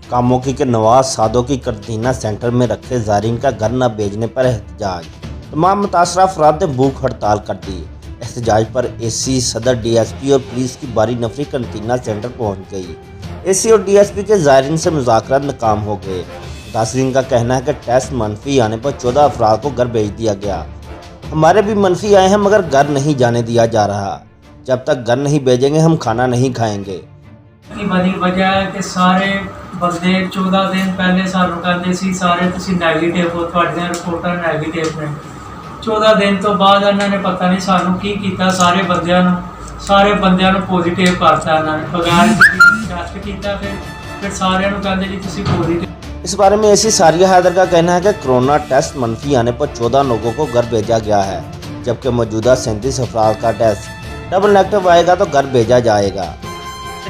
कामोकी के नवाज सादो की करंटीना सेंटर में रखे ज़ायरीन का घर न भेजने पर एहतजाज। तमाम मुतासरा अफराद ने भूख हड़ताल कर दी। एहतजाज पर एसी, सदर, डीएसपी और पुलिस की भारी नफरी करंटीना सेंटर पहुंच गई। एसी और डीएसपी के ज़ायरीन से मुज़ाकरात नाकाम हो गए। मुतासरीन का कहना है कि टेस्ट मनफी आने पर 14 अफराद को घर भेज दिया गया। हमारे भी मनफी आए हैं मगर घर नहीं जाने दिया जा रहा। जब तक घर नहीं भेजेंगे हम खाना नहीं खाएंगे। की बड़ी वजह है कि सारे बंदे 14 दिन पहले सानू कहते सी सारे तुसी नैगेटिव हो, तुहाडियां रिपोर्टां नैगेटिव ने। 14 दिन तो बाद इन्होंने पता नहीं सानू की कीता, सारे बंदियां नू पॉजिटिव करता इन्होंने, बगैर टेस्ट कीता। फिर सारिਆਂ ਨੂੰ ਕਹਿੰਦੇ जी तुसी पॉजिटिव। इस बारे में एसी सारिया हैदर का कहना है कि कोरोना टेस्ट मनफी आने पर 14 लोगों को घर भेजा गया है, जबकि मौजूदा 37 अफराद का टेस्ट डबल नेगेटिव आएगा तो घर भेजा जाएगा।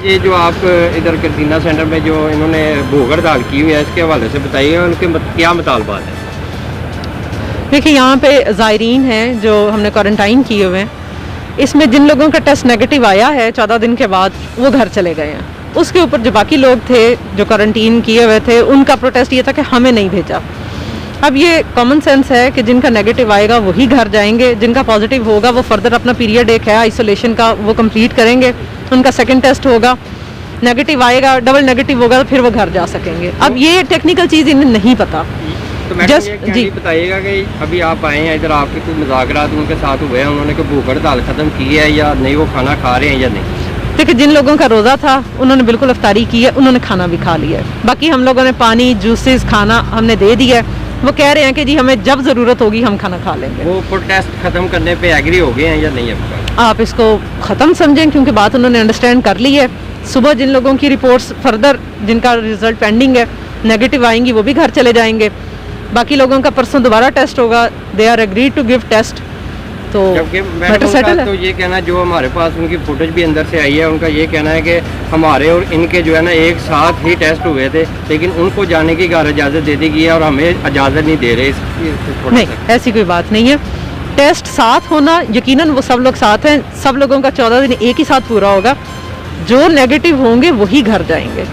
ये जो आप इधर करंटीना सेंटर में जो इन्होंने भूख हड़ताल की हुई है, इसके हवाले से बताइए उनके क्या मुतालबात है। देखिए, यहाँ पे ज़ायरीन हैं जो हमने क्वारंटाइन किए हुए हैं। इसमें जिन लोगों का टेस्ट नेगेटिव आया है 14 दिन के बाद, वो घर चले गए हैं। उसके ऊपर जो बाकी लोग थे जो क्वारंटीन किए हुए थे, उनका प्रोटेस्ट ये था कि हमें नहीं भेजा। अब ये कॉमन सेंस है कि जिनका नेगेटिव आएगा वही घर जाएंगे, जिनका पॉजिटिव होगा वो फर्दर अपना पीरियड एक है आइसोलेशन का वो कंप्लीट करेंगे, उनका सेकंड टेस्ट होगा, नेगेटिव आएगा, डबल नेगेटिव होगा तो फिर वो घर जा सकेंगे। अब ये टेक्निकल चीज़ इन्हें नहीं पता। तो मैडम जी बताइएगा कि अभी आप आए हैं इधर, आपके कुछ मुज़ाकरात उनके साथ हुए हैं, उन्होंने कोई भूख हड़ताल ख़त्म की है या नहीं, वो खाना खा रहे हैं या नहीं? देखिए, जिन लोगों का रोज़ा था उन्होंने बिल्कुल इफ्तारी की है, उन्होंने खाना भी खा लिया है। बाकी हम लोगों ने पानी, जूसेस, खाना हमने दे दिया है। वो कह रहे हैं कि जी हमें जब ज़रूरत होगी हम खाना खा लेंगे। वो प्रोटेस्ट ख़त्म करने पे एग्री हो गए हैं या नहीं? आप इसको ख़त्म समझें क्योंकि बात उन्होंने अंडरस्टैंड कर ली है। सुबह जिन लोगों की रिपोर्ट्स फर्दर जिनका रिजल्ट पेंडिंग है नेगेटिव आएंगी वो भी घर चले जाएंगे। बाकी लोगों का परसों दोबारा टेस्ट होगा, they are agree to give test. तो मैटर सेटल है। तो ये कहना जो हमारे पास उनकी फुटेज भी अंदर से आई है, उनका ये कहना है कि हमारे और इनके जो है ना एक साथ ही टेस्ट हुए थे, लेकिन उनको जाने की इजाज़त दे दी गई है और हमें इजाज़त नहीं दे रहे। नहीं, ऐसी कोई बात नहीं है। टेस्ट साथ होना यकीनन वो सब लोग साथ हैं, सब लोगों का 14 दिन एक ही साथ पूरा होगा। जो नेगेटिव होंगे वही घर जाएंगे।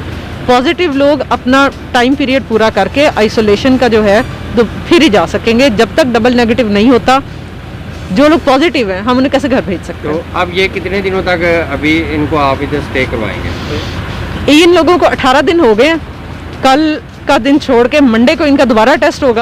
पॉजिटिव लोग अपना टाइम पीरियड पूरा करके आइसोलेशन का जो है तो फिर ही जा सकेंगे। जब तक डबल नेगेटिव नहीं होता, जो लोग पॉजिटिव हैं हम उन्हें कैसे घर भेज सकते हैं? तो अब ये कितने दिनों तक अभी इनको आप इधर स्टे करवाएंगे? इन लोगों को 18 दिन हो गए हैं। कल का दिन छोड़ के मंडे को इनका दोबारा टेस्ट होगा।